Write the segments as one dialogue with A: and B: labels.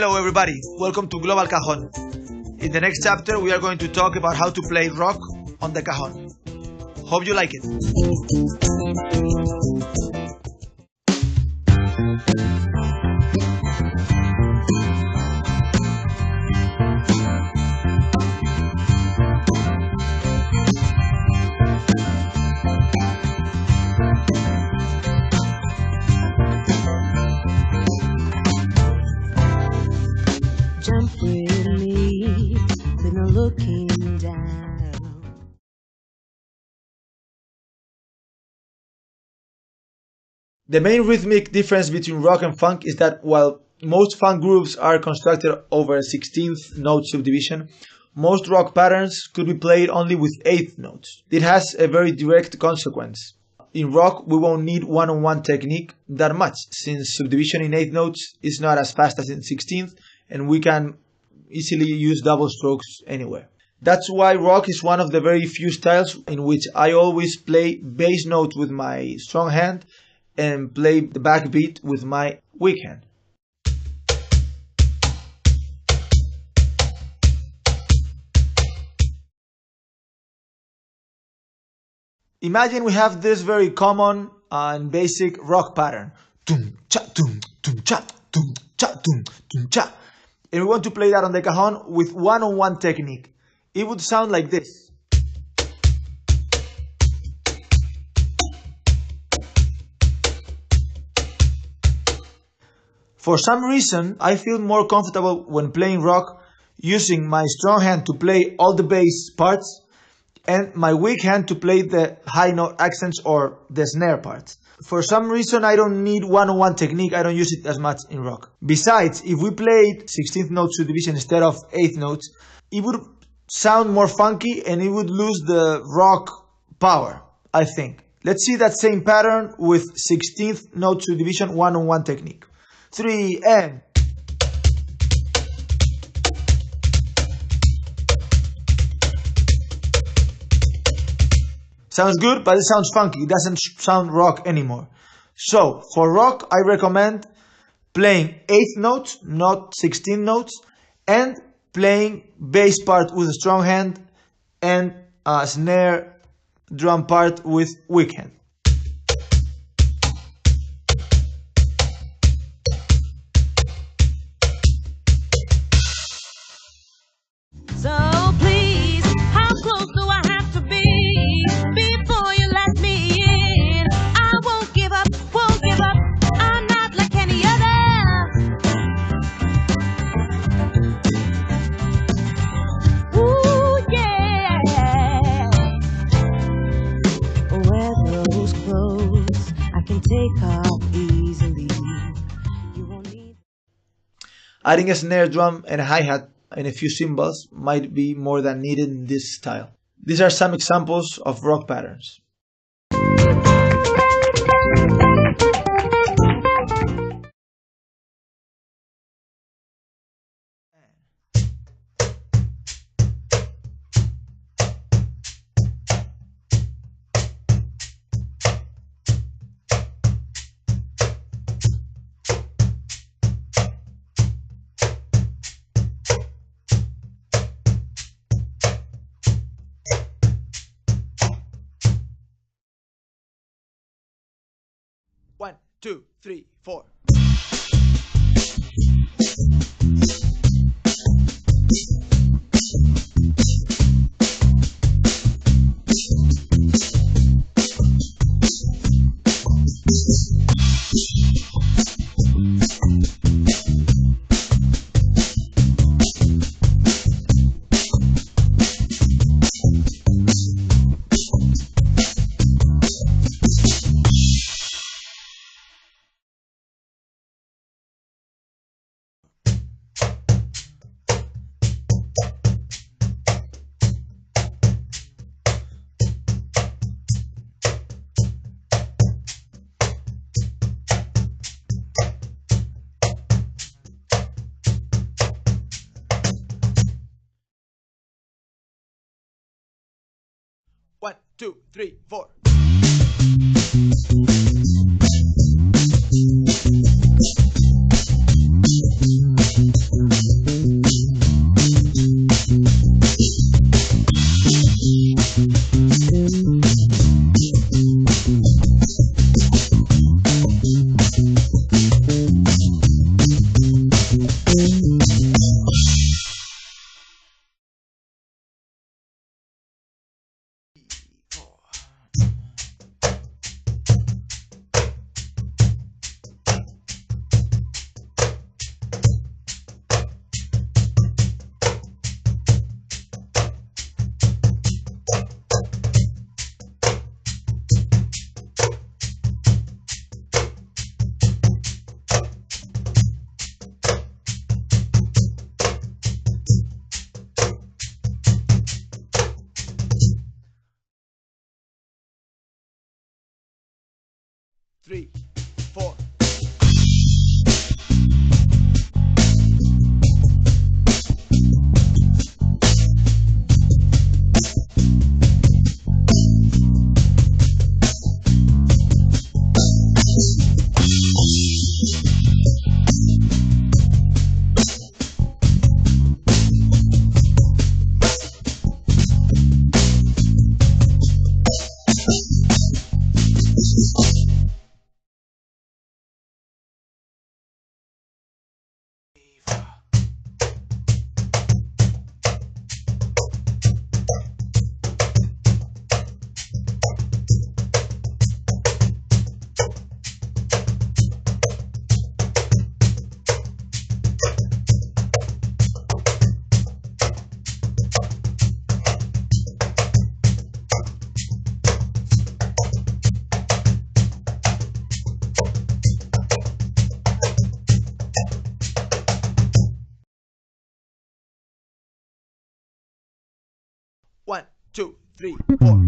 A: Hello everybody, welcome to Global Cajon. In the next chapter we are going to talk about how to play rock on the cajon. Hope you like it.
B: Jump with me, with no looking down.
A: The main rhythmic difference between rock and funk is that while most funk grooves are constructed over a 16th note subdivision, most rock patterns could be played only with 8th notes. It has a very direct consequence. In rock, we won't need one-on-one technique that much, since subdivision in 8th notes is not as fast as in 16th, and we can easily use double strokes anywhere. That's why rock is one of the very few styles in which I always play bass notes with my strong hand and play the backbeat with my weak hand. Imagine we have this very common and basic rock pattern. Tum cha tum tum cha tum cha tum tum cha. And we want to play that on the cajon with one-on-one technique. It would sound like this. For some reason, I feel more comfortable when playing rock using my strong hand to play all the bass parts and my weak hand to play the high note accents or the snare parts. For some reason, I don't need one-on-one technique. I don't use it as much in rock. Besides, if we played 16th note subdivision instead of 8th notes, it would sound more funky and it would lose the rock power, I think. Let's see that same pattern with 16th note subdivision one-on-one technique. 3 and... Sounds good, but it sounds funky. It doesn't sound rock anymore. So, for rock, I recommend playing 8th notes, not 16 notes, and playing bass part with a strong hand and a snare drum part with weak hand.
B: So please, how close do I have to be before you let me in? I won't give up, I'm not like any other. Ooh, yeah. Wear those clothes I can take off easily. You won't need...
A: Adding a snare drum and a hi-hat and a few cymbals might be more than needed in this style. These are some examples of rock patterns. One, two, three, four. One, two, three, four. 3, 4. One, two, three, four.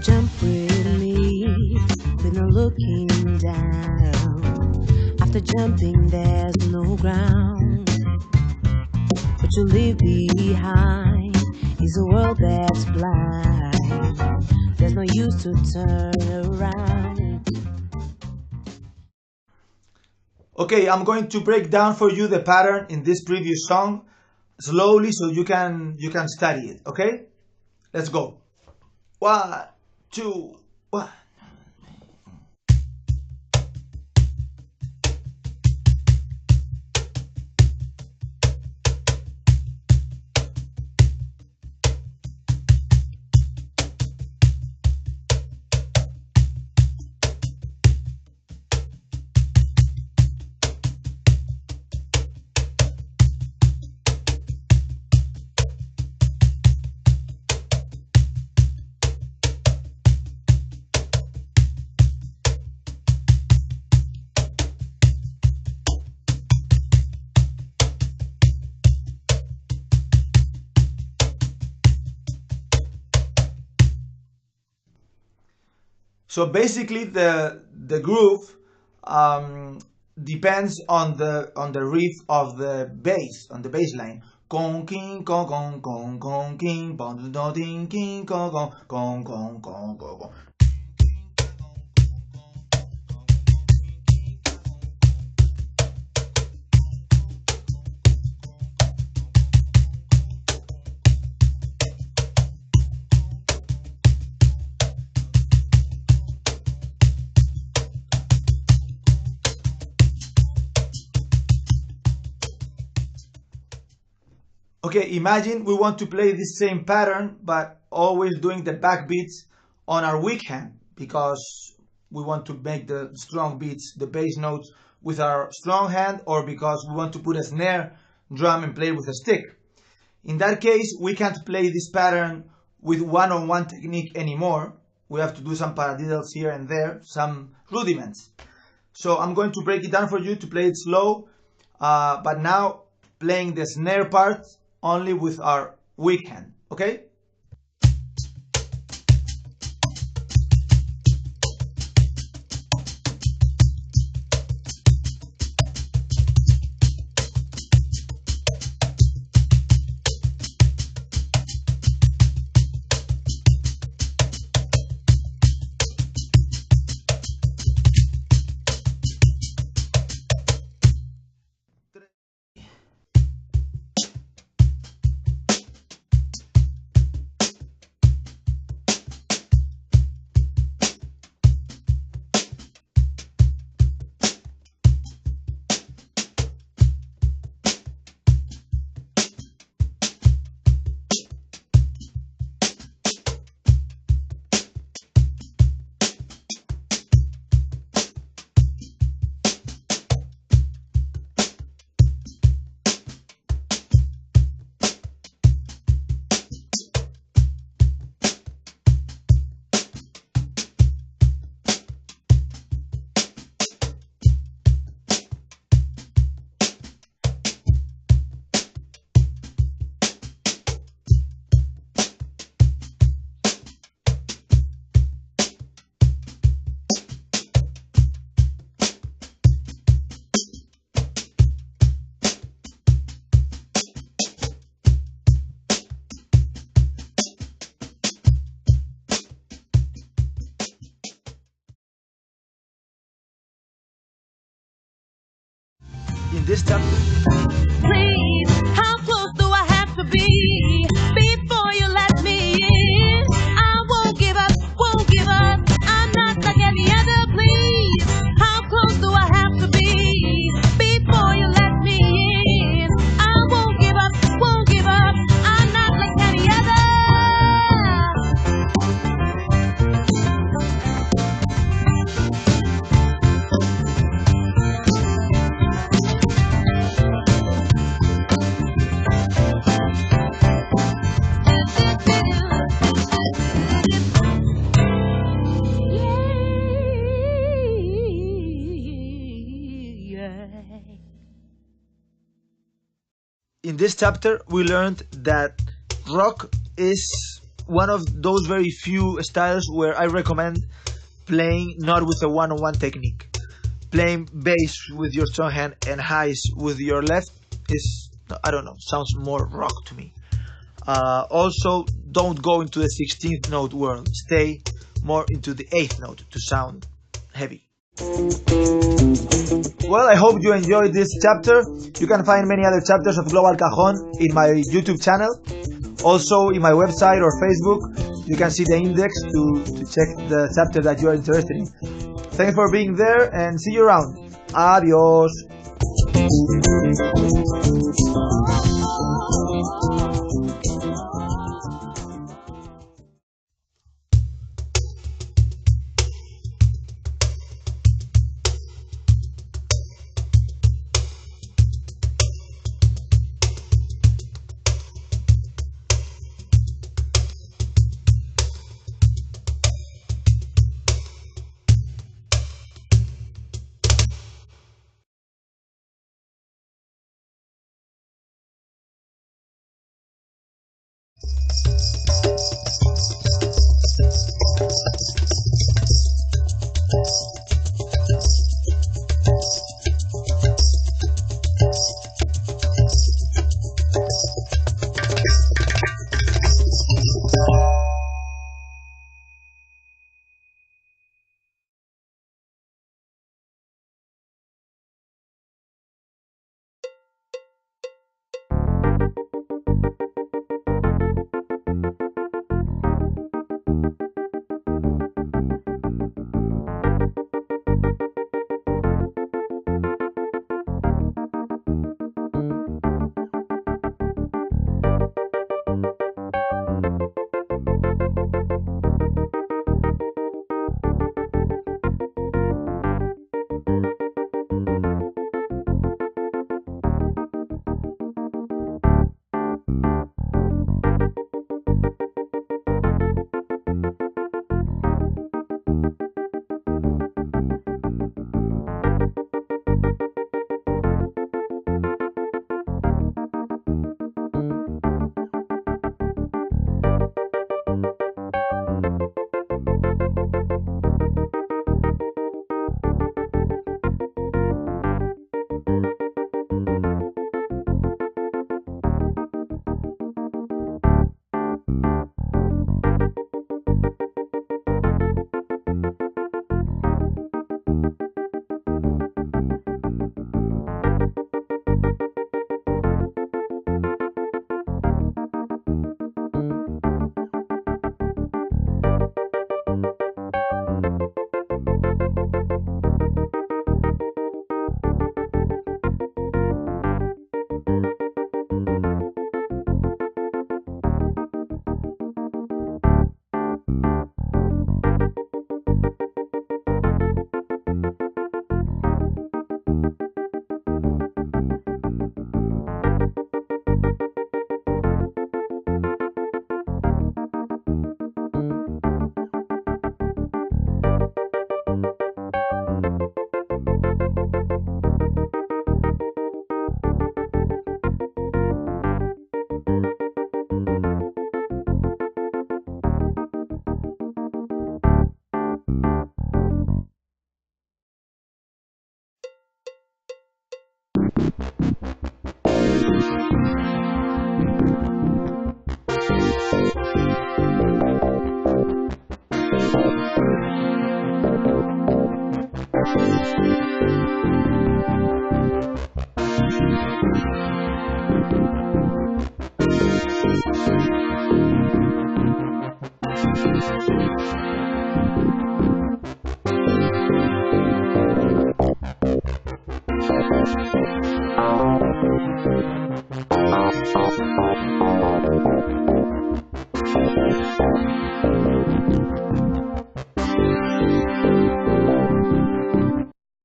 B: Jump with me, with no looking down. After jumping, there's no ground. What you leave behind is a world that's blind. There's no use to turn around.
A: Okay, I'm going to break down for you the pattern in this previous song slowly so you can study it, okay? Let's go. 1, 2, 1. So basically, the groove depends on the riff of the bass, on the bass line. Gong king gong gong gong gong king bong do ding king gong gong gong gong gong gong. Okay, imagine we want to play this same pattern, but always doing the back beats on our weak hand, because we want to make the strong beats, the bass notes, with our strong hand, or because we want to put a snare drum and play with a stick. In that case, we can't play this pattern with one-on-one technique anymore. We have to do some paradiddles here and there, some rudiments. So I'm going to break it down for you to play it slow, but now playing the snare part only with our weak hand, okay? In this chapter,
B: Please, how close do I have to be before you let me in? I won't give up, won't give up. I'm not like any other. Please, how close do I have to be before you let me in? I won't give up, won't give up. I'm not like any other.
A: in this chapter, we learned that rock is one of those very few styles where I recommend playing not with a one-on-one technique. Playing bass with your strong hand and highs with your left is, I don't know, sounds more rock to me. Also, don't go into the 16th note world. Stay more into the 8th note to sound heavy. Well, I hope you enjoyed this chapter. You can find many other chapters of Global Cajon in my YouTube channel. Also, in my website or Facebook, you can see the index to check the chapter that you are interested in. Thanks for being there and see you around. Adios.